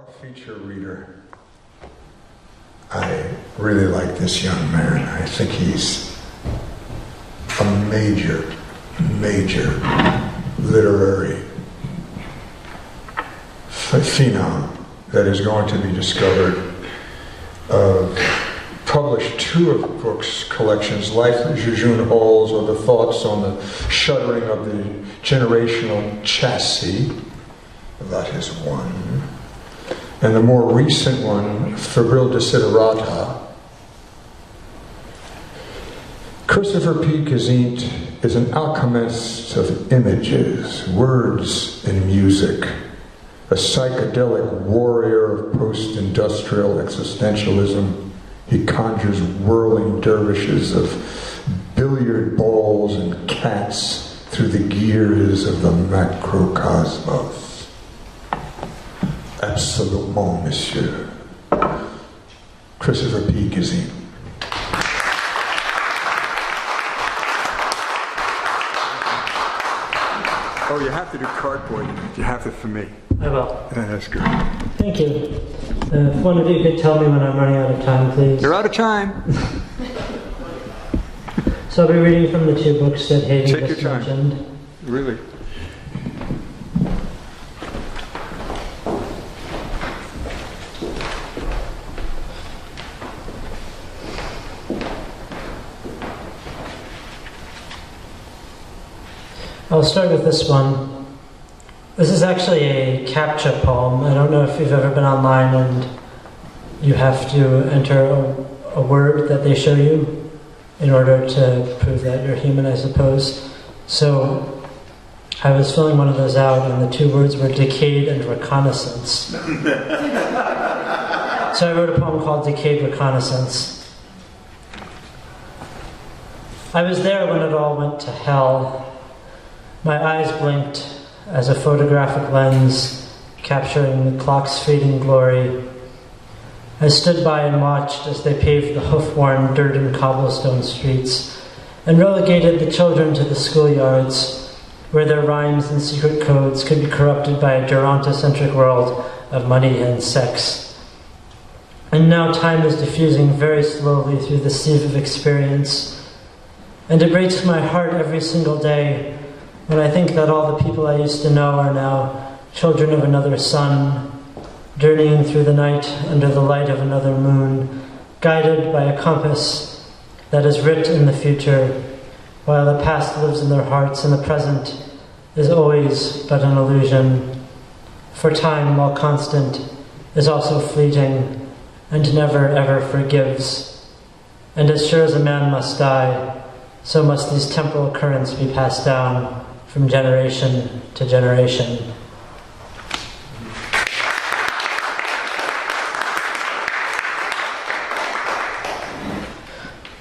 Our feature reader. I really like this young man. I think he's a major literary phenom that is going to be discovered. Published 2 of the book's collections, Life at Jejune Halls, or The Thoughts on the Shuttering of the Generational Chassis. That is one. And the more recent one, Febril Desiderata. Christopher P. Gazeent is an alchemist of images, words, and music, a psychedelic warrior of post-industrial existentialism. He conjures whirling dervishes of billiard balls and cats through the gears of the macrocosmos. Absolument, monsieur. Christopher P. Gazeent. Oh, you have to do cardboard. You have it for me. I will. Yeah, that's good. Thank you. If one of you could tell me when I'm running out of time, please. You're out of time. So I'll be reading from the 2 books that Hayden Take just your time. mentioned. Really. I'll start with this one. This is actually a CAPTCHA poem. I don't know if you've ever been online and you have to enter a word that they show you in order to prove that you're human, I suppose. So I was filling one of those out and the 2 words were decayed and reconnaissance. So I wrote a poem called Decayed Reconnaissance. I was there when it all went to hell. My eyes blinked as a photographic lens capturing the clock's fading glory. I stood by and watched as they paved the hoof-worn dirt and cobblestone streets and relegated the children to the schoolyards where their rhymes and secret codes could be corrupted by a gerontocentric world of money and sex. And now time is diffusing very slowly through the sieve of experience, and it breaks my heart every single day when I think that all the people I used to know are now children of another sun, journeying through the night under the light of another moon, guided by a compass that is writ in the future, while the past lives in their hearts and the present is always but an illusion. For time, while constant, is also fleeting and never ever forgives. And as sure as a man must die, so must these temporal currents be passed down from generation to generation.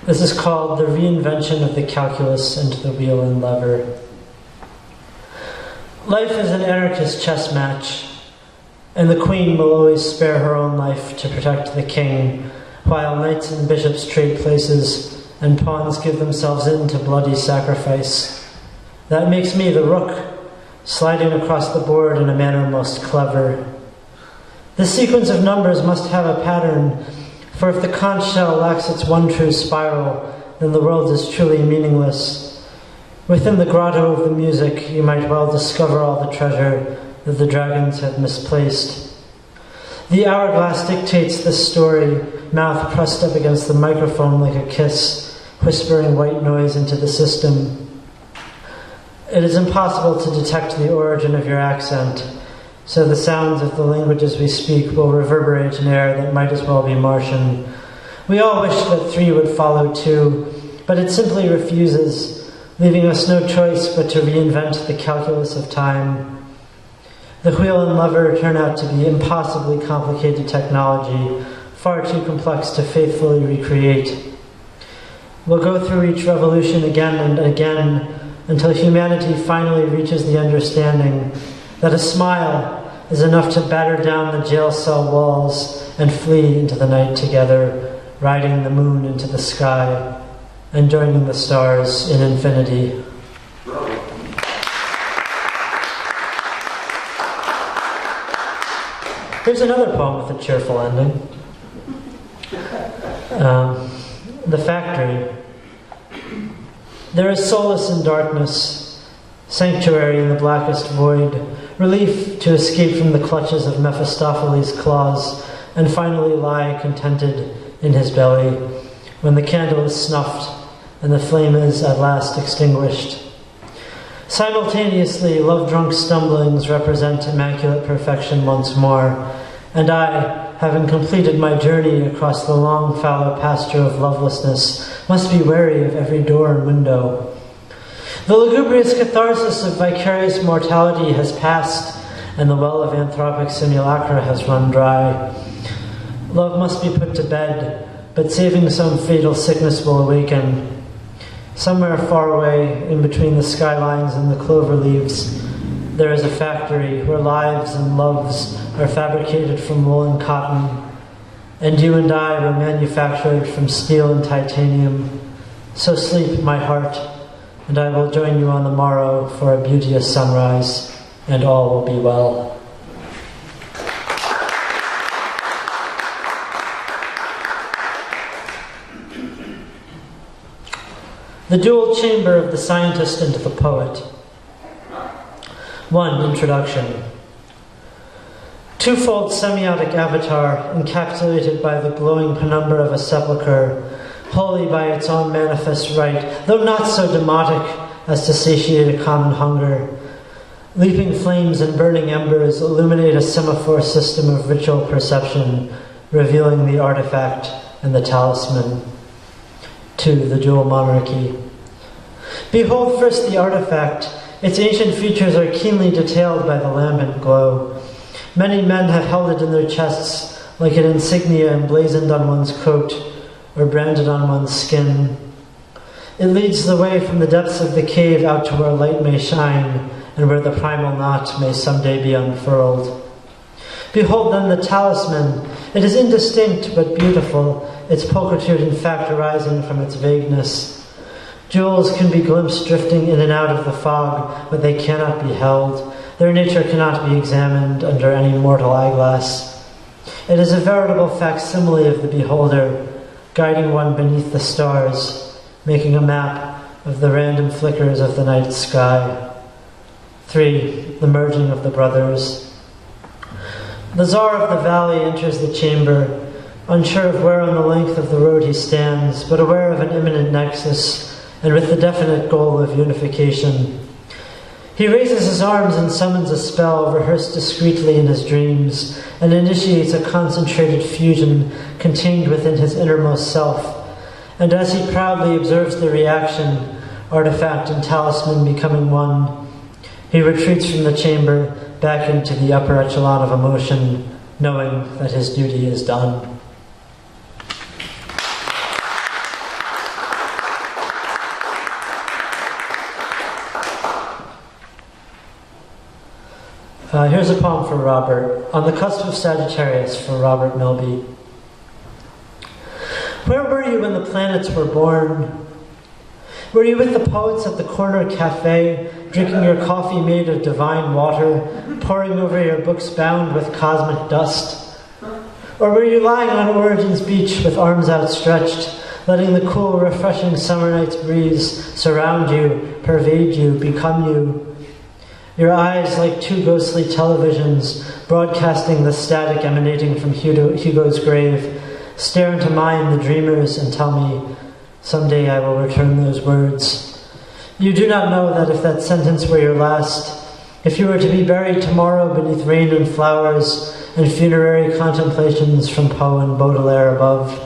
This is called The Reinvention of the Calculus and the Wheel and Lever. Life is an anarchist chess match, and the queen will always spare her own life to protect the king, while knights and bishops trade places and pawns give themselves in to bloody sacrifice. That makes me the rook, sliding across the board in a manner most clever. This sequence of numbers must have a pattern, for if the conch shell lacks its one true spiral, then the world is truly meaningless. Within the grotto of the music, you might well discover all the treasure that the dragons have misplaced. The hourglass dictates this story, mouth pressed up against the microphone like a kiss, whispering white noise into the system. It is impossible to detect the origin of your accent, so the sounds of the languages we speak will reverberate in air that might as well be Martian. We all wish that 3 would follow too, but it simply refuses, leaving us no choice but to reinvent the calculus of time. The wheel and lever turn out to be impossibly complicated technology, far too complex to faithfully recreate. We'll go through each revolution again and again until humanity finally reaches the understanding that a smile is enough to batter down the jail cell walls and flee into the night together, riding the moon into the sky and joining the stars in infinity. Here's another poem with a cheerful ending. The Factory. There is solace in darkness, sanctuary in the blackest void, relief to escape from the clutches of Mephistopheles' claws, and finally lie contented in his belly when the candle is snuffed and the flame is at last extinguished. Simultaneously, love-drunk stumblings represent immaculate perfection once more, and I, having completed my journey across the long fallow pasture of lovelessness, must be wary of every door and window. The lugubrious catharsis of vicarious mortality has passed, and the well of anthropic simulacra has run dry. Love must be put to bed, but saving some fatal sickness will awaken. Somewhere far away, in between the skylines and the clover leaves, there is a factory where lives and loves are fabricated from wool and cotton, and you and I were manufactured from steel and titanium. So sleep, my heart, and I will join you on the morrow for a beauteous sunrise, and all will be well. The dual chamber of the scientist and the poet. 1. Introduction. Twofold semiotic avatar, encapsulated by the glowing penumbra of a sepulchre, holy by its own manifest right, though not so demotic as to satiate a common hunger. Leaping flames and burning embers illuminate a semaphore system of ritual perception, revealing the artifact and the talisman. 2. The dual monarchy. Behold first the artifact. Its ancient features are keenly detailed by the lambent glow. Many men have held it in their chests like an insignia emblazoned on one's coat or branded on one's skin. It leads the way from the depths of the cave out to where light may shine and where the primal knot may someday be unfurled. Behold then the talisman. It is indistinct but beautiful, its pulchritude in fact arising from its vagueness. Jewels can be glimpsed drifting in and out of the fog, but they cannot be held. Their nature cannot be examined under any mortal eyeglass. It is a veritable facsimile of the beholder, guiding one beneath the stars, making a map of the random flickers of the night sky. 3. The merging of the brothers. The Tsar of the Valley enters the chamber, unsure of where on the length of the road he stands, but aware of an imminent nexus, and with the definite goal of unification. He raises his arms and summons a spell rehearsed discreetly in his dreams, and initiates a concentrated fusion contained within his innermost self. And as he proudly observes the reaction, artifact and talisman becoming one, he retreats from the chamber back into the upper echelon of emotion, knowing that his duty is done. Here's a poem for Robert. On the Cusp of Sagittarius, for Robert Milby. Where were you when the planets were born? Were you with the poets at the corner cafe, drinking your coffee made of divine water, poring over your books bound with cosmic dust? Or were you lying on Origin's beach with arms outstretched, letting the cool, refreshing summer night's breeze surround you, pervade you, become you? Your eyes, like two ghostly televisions, broadcasting the static emanating from Hugo's grave, stare into mine, the dreamers, and tell me, someday I will return those words. You do not know that if that sentence were your last, if you were to be buried tomorrow beneath rain and flowers and funerary contemplations from Poe and Baudelaire above,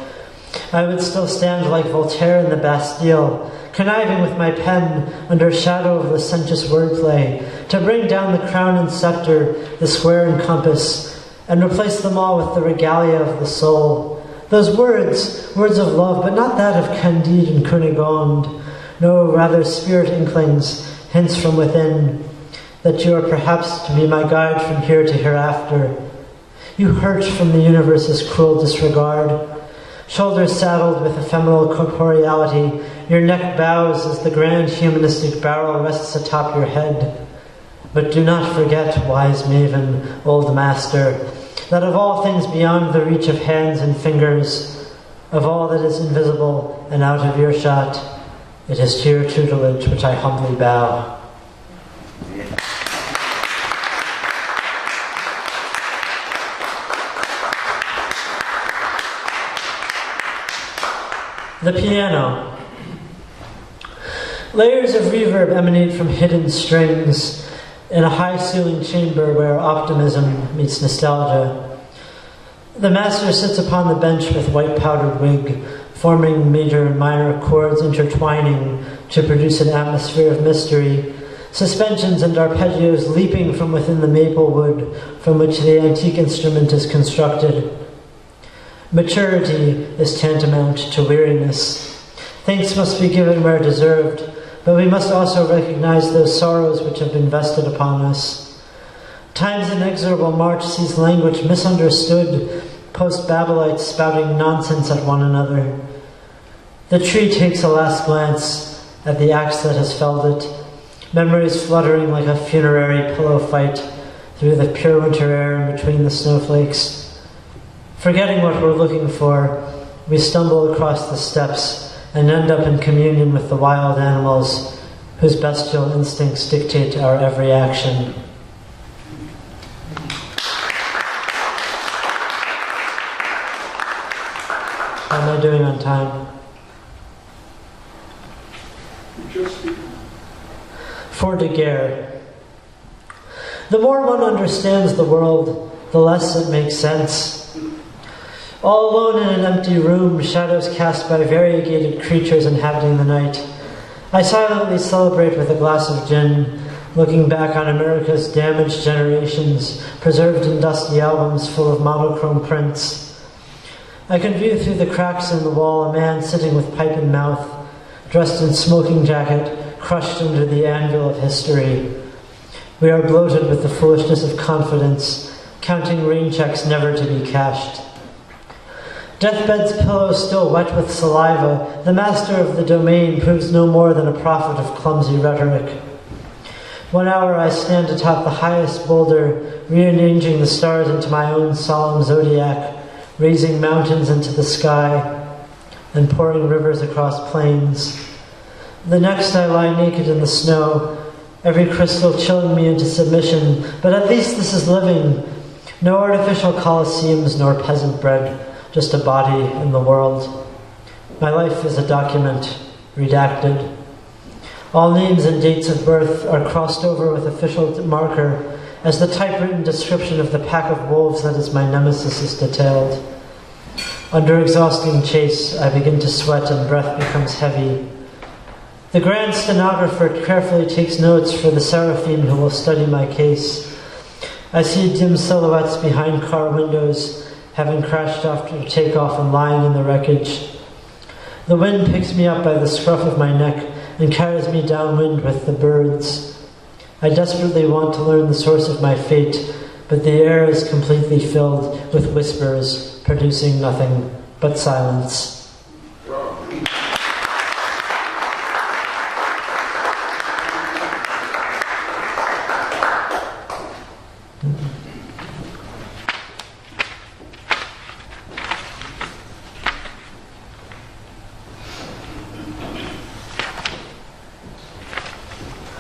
I would still stand like Voltaire in the Bastille, conniving with my pen under shadow of licentious wordplay, to bring down the crown and scepter, the square and compass, and replace them all with the regalia of the soul. Those words of love, but not that of Candide and Cunegonde. No, rather spirit inklings, hints from within, that you are perhaps to be my guide from here to hereafter. You hurt from the universe's cruel disregard. Shoulders saddled with ephemeral corporeality, your neck bows as the grand humanistic barrel rests atop your head. But do not forget, wise maven, old master, that of all things beyond the reach of hands and fingers, of all that is invisible and out of earshot, it is to your tutelage which I humbly bow. The piano. Layers of reverb emanate from hidden strings in a high-ceilinged chamber where optimism meets nostalgia. The master sits upon the bench with white-powdered wig, forming major and minor chords intertwining to produce an atmosphere of mystery, suspensions and arpeggios leaping from within the maple wood from which the antique instrument is constructed. Maturity is tantamount to weariness. Thanks must be given where deserved, but we must also recognize those sorrows which have been vested upon us. Time's inexorable march sees language misunderstood, post-Babylonites spouting nonsense at one another. The tree takes a last glance at the axe that has felled it, memories fluttering like a funerary pillow fight through the pure winter air in between the snowflakes. Forgetting what we're looking for, we stumble across the steps and end up in communion with the wild animals whose bestial instincts dictate our every action. How am I doing on time? For Daguerre. The more one understands the world, the less it makes sense. All alone in an empty room, shadows cast by variegated creatures inhabiting the night, I silently celebrate with a glass of gin, looking back on America's damaged generations, preserved in dusty albums full of monochrome prints. I can view through the cracks in the wall a man sitting with pipe in mouth, dressed in smoking jacket, crushed under the anvil of history. We are bloated with the foolishness of confidence, counting rain checks never to be cashed. Deathbed's pillow still wet with saliva, the master of the domain proves no more than a prophet of clumsy rhetoric. 1 hour I stand atop the highest boulder, rearranging the stars into my own solemn zodiac, raising mountains into the sky, and pouring rivers across plains. The next I lie naked in the snow, every crystal chilling me into submission, but at least this is living. No artificial coliseums nor peasant bread, just a body in the world. My life is a document, redacted. All names and dates of birth are crossed over with official marker as the typewritten description of the pack of wolves that is my nemesis is detailed. Under exhausting chase, I begin to sweat and breath becomes heavy. The grand stenographer carefully takes notes for the seraphim who will study my case. I see dim silhouettes behind car windows, having crashed after takeoff and lying in the wreckage. The wind picks me up by the scruff of my neck and carries me downwind with the birds. I desperately want to learn the source of my fate, but the air is completely filled with whispers, producing nothing but silence.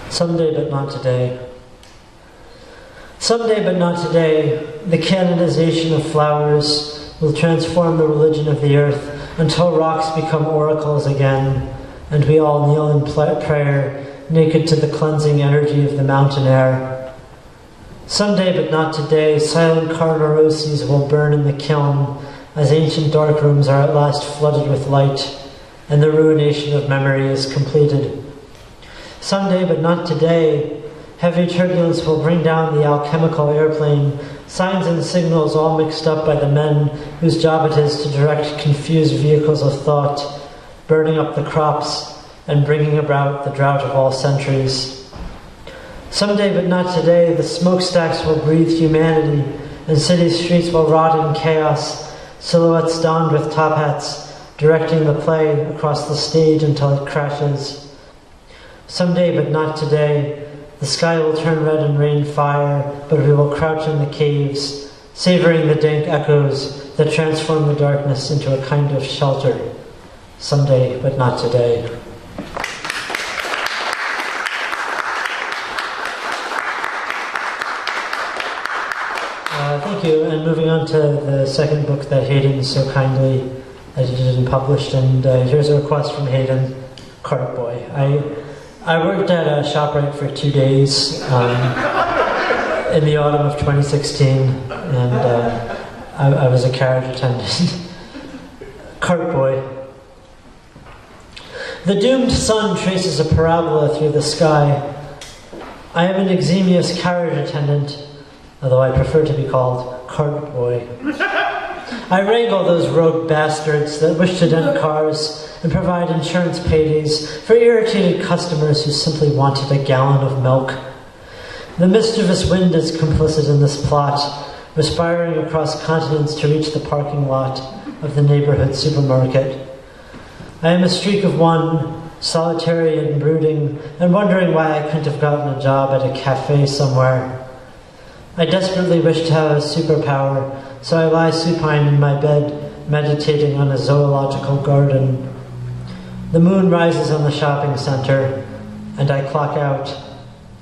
Someday, but not today. Someday, but not today, the canonization of flowers will transform the religion of the earth until rocks become oracles again, and we all kneel in prayer, naked to the cleansing energy of the mountain air. Someday, but not today, silent carnaroses will burn in the kiln as ancient dark rooms are at last flooded with light, and the ruination of memory is completed. Someday, but not today, heavy turbulence will bring down the alchemical airplane, signs and signals all mixed up by the men whose job it is to direct confused vehicles of thought, burning up the crops and bringing about the drought of all centuries. Someday, but not today, the smokestacks will breathe humanity, and city streets will rot in chaos, silhouettes donned with top hats, directing the play across the stage until it crashes. Someday, but not today, the sky will turn red and rain fire, but we will crouch in the caves, savoring the dank echoes that transform the darkness into a kind of shelter. Someday, but not today. Thank you, and moving on to the second book that Hayden so kindly edited and published, and here's a request from Hayden, Cart Boy. I worked at a ShopRite for 2 days in the autumn of 2016, and I was a carriage attendant. Cart Boy. The doomed sun traces a parabola through the sky. I am an eximious carriage attendant, although I prefer to be called Cart Boy. I wrangle those rogue bastards that wish to dent cars and provide insurance paydays for irritated customers who simply wanted a gallon of milk. The mischievous wind is complicit in this plot, respiring across continents to reach the parking lot of the neighborhood supermarket. I am a streak of one, solitary and brooding, and wondering why I couldn't have gotten a job at a cafe somewhere. I desperately wish to have a superpower, so I lie supine in my bed, meditating on a zoological garden. The moon rises on the shopping center, and I clock out,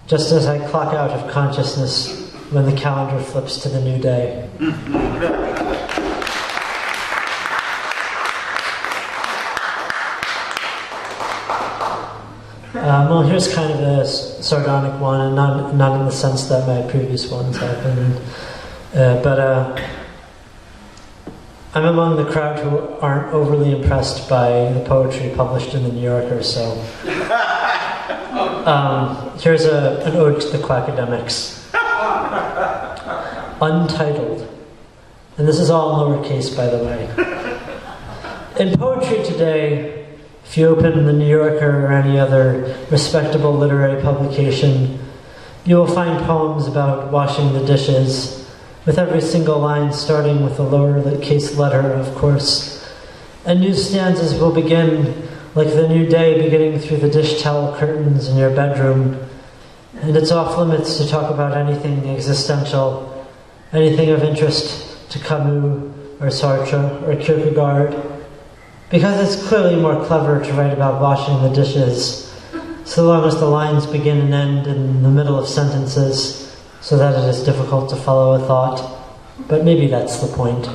just as I clock out of consciousness when the calendar flips to the new day. Well, here's kind of a sardonic one, and not in the sense that my previous ones have been, but I'm among the crowd who aren't overly impressed by the poetry published in the New Yorker, so here's an ode to the quackademics. Untitled. And this is all lowercase, by the way. In poetry today, if you open the New Yorker or any other respectable literary publication, you will find poems about washing the dishes, with every single line starting with a lowercase letter, of course. And new stanzas will begin like the new day beginning through the dish towel curtains in your bedroom. And it's off limits to talk about anything existential, anything of interest to Camus or Sartre or Kierkegaard, because it's clearly more clever to write about washing the dishes, so long as the lines begin and end in the middle of sentences, so that it is difficult to follow a thought. But maybe that's the point.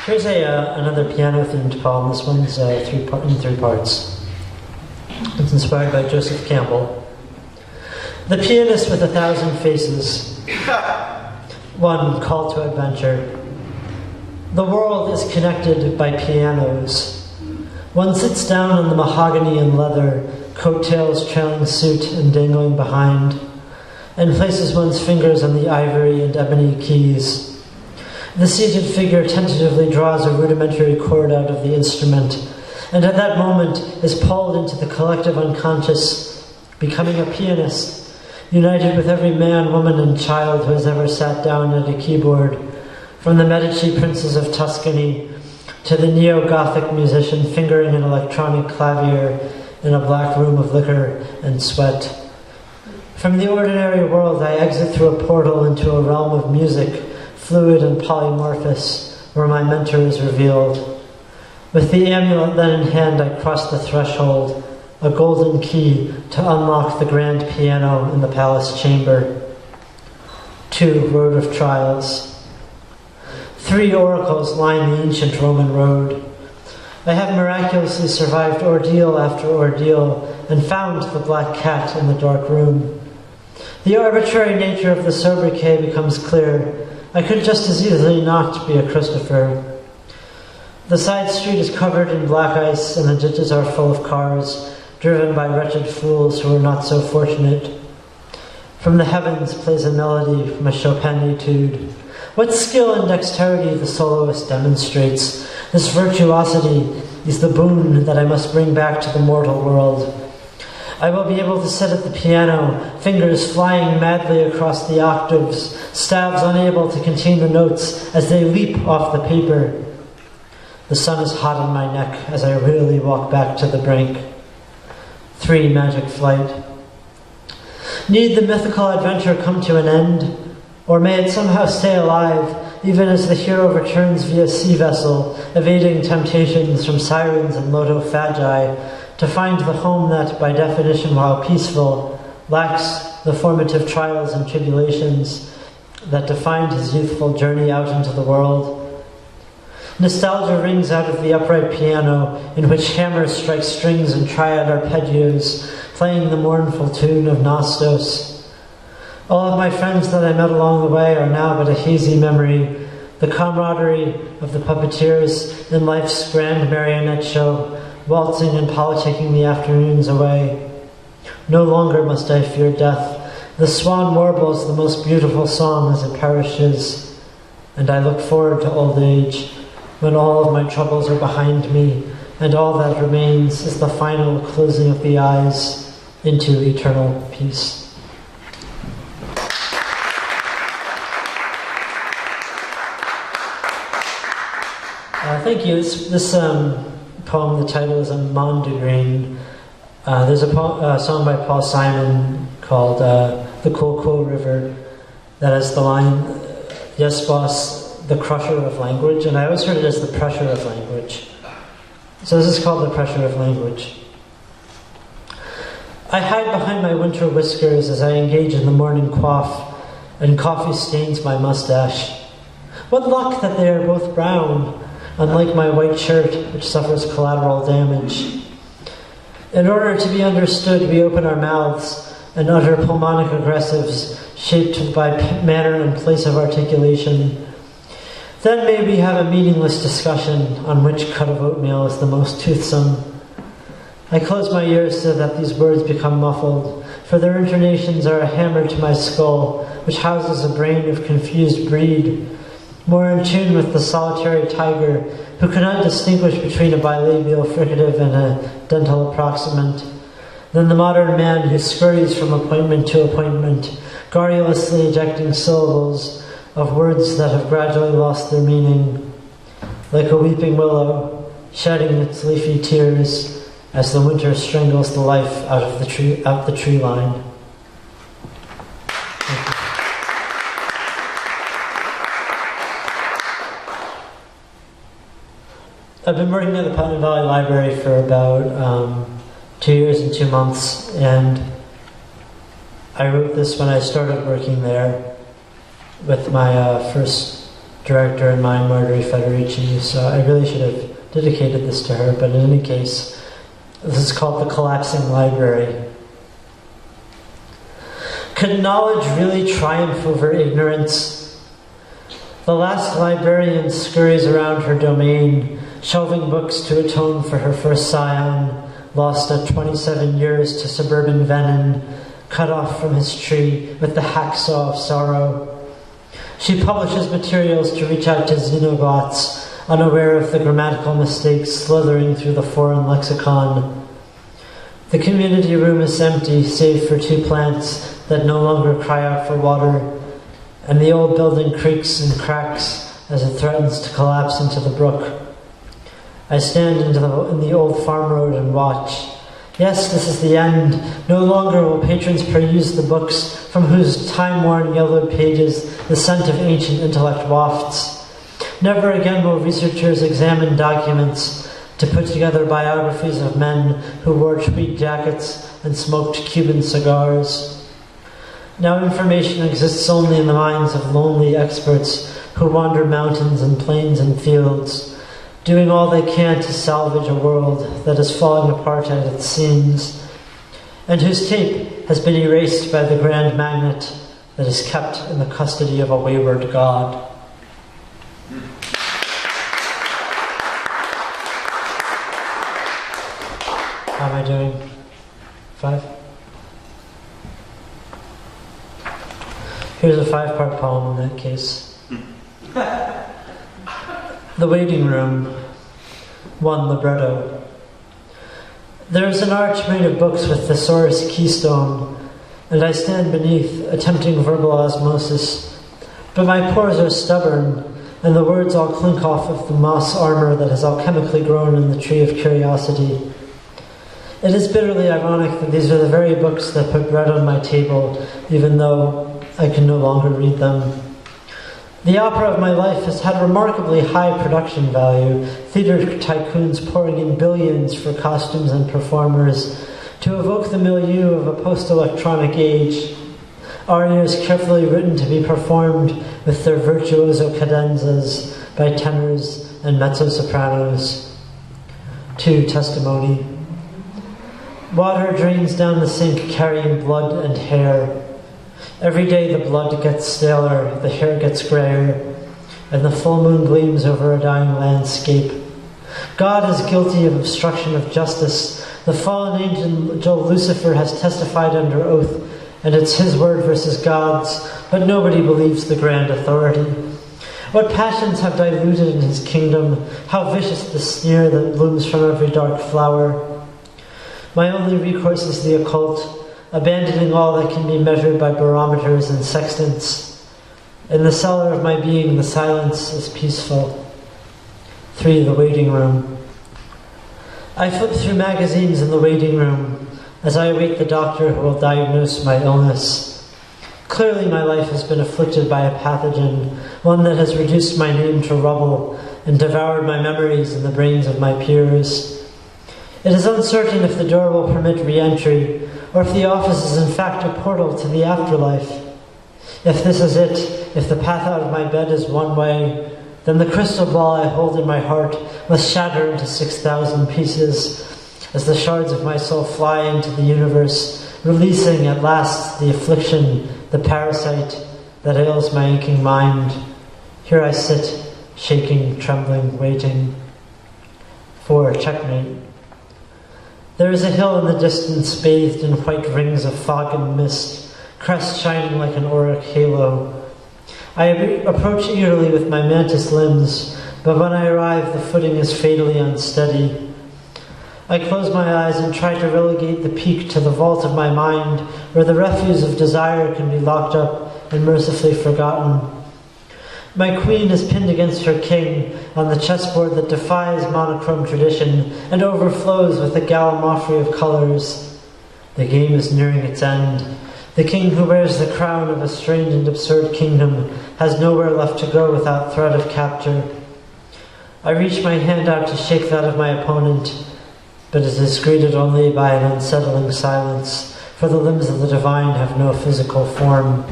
Here's another piano-themed poem. This one's in 3 parts. It's inspired by Joseph Campbell. The Pianist with 1,000 Faces. 1. Call to Adventure. The world is connected by pianos. One sits down on the mahogany and leather, coattails trailing suit and dangling behind, and places one's fingers on the ivory and ebony keys. The seated figure tentatively draws a rudimentary chord out of the instrument, and at that moment is pulled into the collective unconscious, becoming a pianist, united with every man, woman, and child who has ever sat down at a keyboard, from the Medici princes of Tuscany to the neo-Gothic musician fingering an electronic clavier in a black room of liquor and sweat. From the ordinary world, I exit through a portal into a realm of music, fluid and polymorphous, where my mentor is revealed. With the amulet then in hand, I cross the threshold, a golden key to unlock the grand piano in the palace chamber. 2. Road of Trials. 3 oracles line the ancient Roman road. I have miraculously survived ordeal after ordeal and found the black cat in the dark room. The arbitrary nature of the sobriquet becomes clear. I could just as easily not be a Christopher. The side street is covered in black ice and the ditches are full of cars, driven by wretched fools who are not so fortunate. From the heavens plays a melody from a Chopin etude. What skill and dexterity the soloist demonstrates. This virtuosity is the boon that I must bring back to the mortal world. I will be able to sit at the piano, fingers flying madly across the octaves, stabs unable to contain the notes as they leap off the paper. The sun is hot on my neck as I wearily walk back to the brink. 3. Magic flight. Need the mythical adventure come to an end, or may it somehow stay alive, even as the hero returns via sea vessel, evading temptations from sirens and loto-fagi, to find the home that, by definition, while peaceful, lacks the formative trials and tribulations that defined his youthful journey out into the world. Nostalgia rings out of the upright piano, in which hammers strike strings and triad arpeggios, playing the mournful tune of Nostos. All of my friends that I met along the way are now but a hazy memory, the camaraderie of the puppeteers in life's grand marionette show, waltzing and politicking the afternoons away. No longer must I fear death. The swan warbles the most beautiful song as it perishes, and I look forward to old age, when all of my troubles are behind me, and all that remains is the final closing of the eyes into eternal peace. Thank you. This poem, the title is Amon de Green. There's a song by Paul Simon called The Cool River that has the line, "Yes, boss, the crusher of language," and I always heard it as the pressure of language. So this is called The Pressure of Language. I hide behind my winter whiskers as I engage in the morning quaff, and coffee stains my mustache. What luck that they are both brown, unlike my white shirt, which suffers collateral damage. In order to be understood, we open our mouths and utter pulmonic aggressives shaped by manner and place of articulation. Then may we have a meaningless discussion on which cut of oatmeal is the most toothsome. I close my ears so that these words become muffled, for their intonations are a hammer to my skull, which houses a brain of confused breed, more in tune with the solitary tiger who cannot distinguish between a bilabial fricative and a dental approximant, than the modern man who scurries from appointment to appointment, garrulously ejecting syllables of words that have gradually lost their meaning, like a weeping willow, shedding its leafy tears as the winter strangles the life out the tree line. I've been working at the Putnam Valley Library for about 2 years and 2 months, and I wrote this when I started working there with my first director in mind, Marjorie Federici, so I really should have dedicated this to her, but in any case, this is called The Collapsing Library. Could knowledge really triumph over ignorance? The last librarian scurries around her domain, shelving books to atone for her first scion, lost at 27 years to suburban venin, cut off from his tree with the hacksaw of sorrow. She publishes materials to reach out to xenoglots, unaware of the grammatical mistakes slithering through the foreign lexicon. The community room is empty, save for 2 plants that no longer cry out for water, and the old building creaks and cracks as it threatens to collapse into the brook. I stand in the old farm road and watch. Yes, this is the end. No longer will patrons peruse the books from whose time-worn yellowed pages the scent of ancient intellect wafts. Never again will researchers examine documents to put together biographies of men who wore tweed jackets and smoked Cuban cigars. Now information exists only in the minds of lonely experts who wander mountains and plains and fields, doing all they can to salvage a world that is falling apart at its seams, and whose tape has been erased by the grand magnet that is kept in the custody of a wayward god. How am I doing? 5? Here's a 5-part poem in that case. The Waiting Room. 1. Libretto. There is an arch made of books with thesaurus keystone, and I stand beneath, attempting verbal osmosis, but my pores are stubborn, and the words all clink off of the moss armor that has alchemically grown in the tree of curiosity. It is bitterly ironic that these are the very books that put bread on my table, even though I can no longer read them. The opera of my life has had remarkably high production value, theatre tycoons pouring in billions for costumes and performers to evoke the milieu of a post-electronic age. Arias carefully written to be performed with their virtuoso cadenzas by tenors and mezzo-sopranos. 2. Testimony. Water drains down the sink carrying blood and hair. Every day the blood gets staler, the hair gets grayer, and the full moon gleams over a dying landscape. God is guilty of obstruction of justice. The fallen angel Lucifer has testified under oath, and it's his word versus God's, but nobody believes the grand authority. What passions have diluted in his kingdom? How vicious the sneer that blooms from every dark flower. My only recourse is the occult, abandoning all that can be measured by barometers and sextants. In the cellar of my being, the silence is peaceful. 3. The waiting room. I flip through magazines in the waiting room as I await the doctor who will diagnose my illness. Clearly my life has been afflicted by a pathogen, one that has reduced my name to rubble and devoured my memories in the brains of my peers. It is uncertain if the door will permit re-entry, or if the office is in fact a portal to the afterlife. If this is it, if the path out of my bed is one way, then the crystal ball I hold in my heart must shatter into 6,000 pieces as the shards of my soul fly into the universe, releasing at last the affliction, the parasite that ails my aching mind. Here I sit, shaking, trembling, waiting. 4. Checkmate. There is a hill in the distance bathed in white rings of fog and mist, crest shining like an auric halo. I approach eagerly with my mantis limbs, but when I arrive the footing is fatally unsteady. I close my eyes and try to relegate the peak to the vault of my mind, where the refuse of desire can be locked up and mercifully forgotten. My queen is pinned against her king on the chessboard that defies monochrome tradition and overflows with a gallimaufry of colors. The game is nearing its end. The king who wears the crown of a strange and absurd kingdom has nowhere left to go without threat of capture. I reach my hand out to shake that of my opponent, but it is greeted only by an unsettling silence, for the limbs of the divine have no physical form.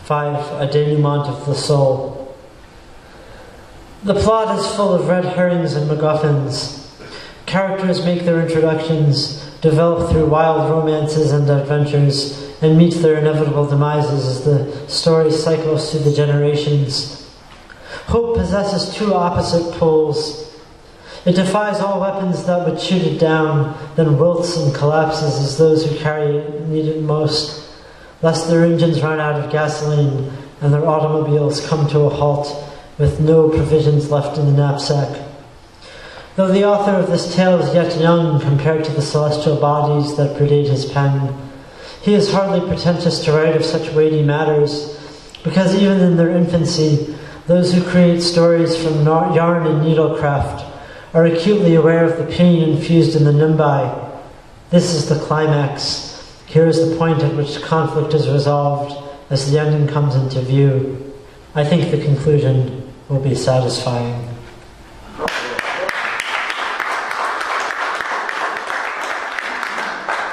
5. A denouement of the soul. The plot is full of red herrings and MacGuffins. Characters make their introductions, develop through wild romances and adventures, and meet their inevitable demises as the story cycles through the generations. Hope possesses 2 opposite poles. It defies all weapons that would shoot it down, then wilts and collapses as those who carry it need it most, lest their engines run out of gasoline and their automobiles come to a halt with no provisions left in the knapsack. Though the author of this tale is yet young compared to the celestial bodies that predate his pen, he is hardly pretentious to write of such weighty matters, because even in their infancy, those who create stories from yarn and needlecraft are acutely aware of the pain infused in the nimbi. This is the climax. Here is the point at which conflict is resolved as the ending comes into view. I think the conclusion will be satisfying.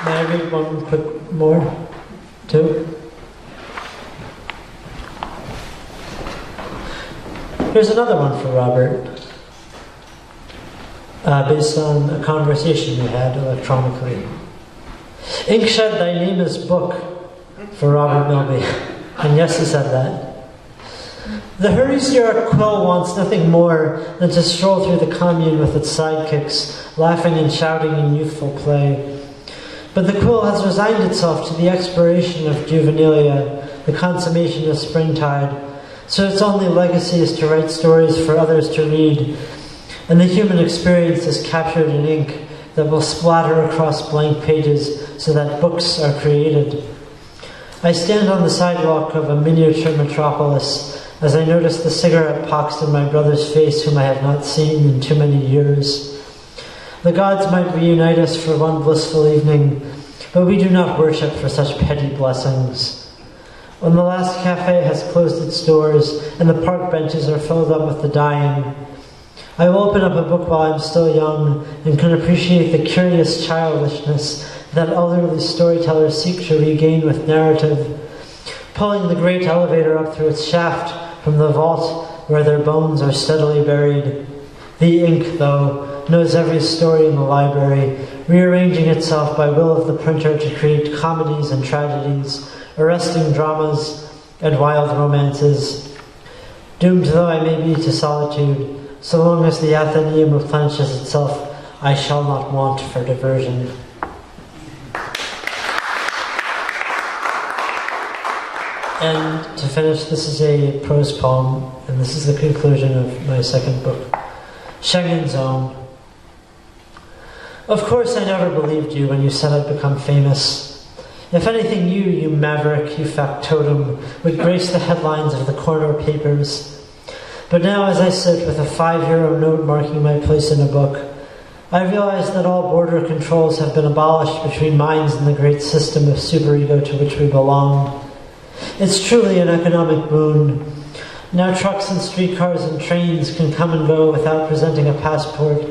May I read one quick more? 2? Here's another one for Robert, based on a conversation we had electronically. Ink shed thy name is book, for Robert Milby. And yes, he said that. The Hurry-Sierra quill wants nothing more than to stroll through the commune with its sidekicks, laughing and shouting in youthful play. But the quill has resigned itself to the expiration of juvenilia, the consummation of springtide, so its only legacy is to write stories for others to read, and the human experience is captured in ink that will splatter across blank pages so that books are created. I stand on the sidewalk of a miniature metropolis as I notice the cigarette pox in my brother's face, whom I have not seen in too many years. The gods might reunite us for one blissful evening, but we do not worship for such petty blessings. When the last cafe has closed its doors and the park benches are filled up with the dying, I will open up a book while I'm still young and can appreciate the curious childishness that elderly storytellers seek to regain with narrative, pulling the great elevator up through its shaft from the vault where their bones are steadily buried. The ink, though, knows every story in the library, rearranging itself by will of the printer to create comedies and tragedies, arresting dramas, and wild romances. Doomed though I may be to solitude, so long as the Athenaeum replenishes itself, I shall not want for diversion. And to finish, this is a prose poem, and this is the conclusion of my second book, Schengen Zone. Of course I never believed you when you said I'd become famous. If anything, you maverick, you factotum, would grace the headlines of the corner papers. But now as I sit with a €5 note marking my place in a book, I realize that all border controls have been abolished between minds and the great system of superego to which we belong. It's truly an economic boon. Now trucks and streetcars and trains can come and go without presenting a passport,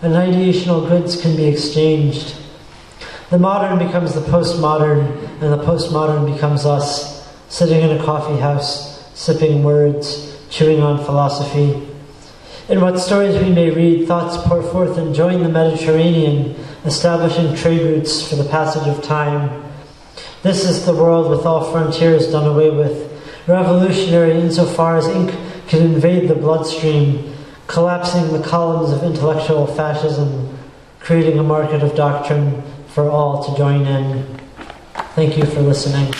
and ideational goods can be exchanged. The modern becomes the postmodern, and the postmodern becomes us, sitting in a coffee house, sipping words, chewing on philosophy. In what stories we may read, thoughts pour forth and join the Mediterranean, establishing trade routes for the passage of time. This is the world with all frontiers done away with, revolutionary insofar as ink can invade the bloodstream, collapsing the columns of intellectual fascism, creating a market of doctrine for all to join in. Thank you for listening.